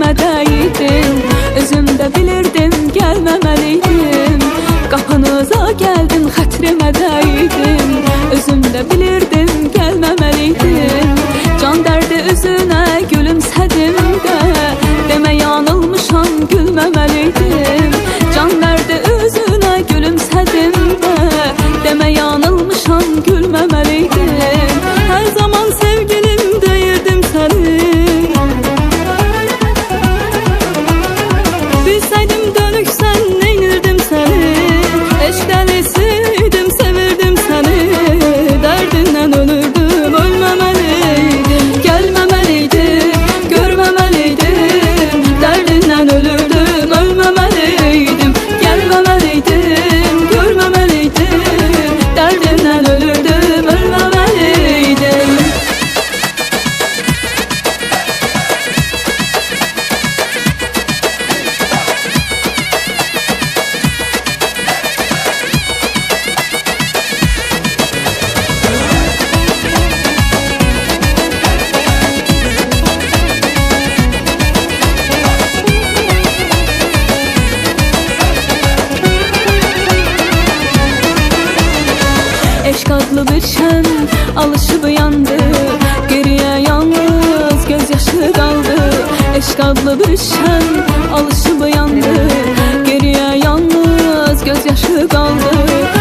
xətrimə dəydim. Özümdə bilirdim, gəlməməliydim. Qapınıza gəldim, xətrimə dəydim. Özümdə bilirdim, gəlməməliydim. Can dərdi üzünə gülümsədim də, demə yanılmışam, gülməməliydim. Can dərdi üzünə gülümsədim də, demə yanılmışam, gülməməliydim. Hər zaman sevgilim deyirdim səni. Bilsəydim dönüksən, neynirdim səni. Eşq dəlisiydim, sevirdim səni. Dərdindən ölürdüm, ölməməliydim. Gəlməməliydim, görməməliydim. Dərdindən ölürdüm, ölməməliydim. Gəlməməliydim, görməməliydim. Dərdindən ölürdüm, ölməməliydim. Eşq adlı bir şən alışıb yandı. Geriyə yalnız göz yaşı qaldı. Eşq adlı bir şən alışıb yandı. Geriyə yalnız göz yaşı qaldı.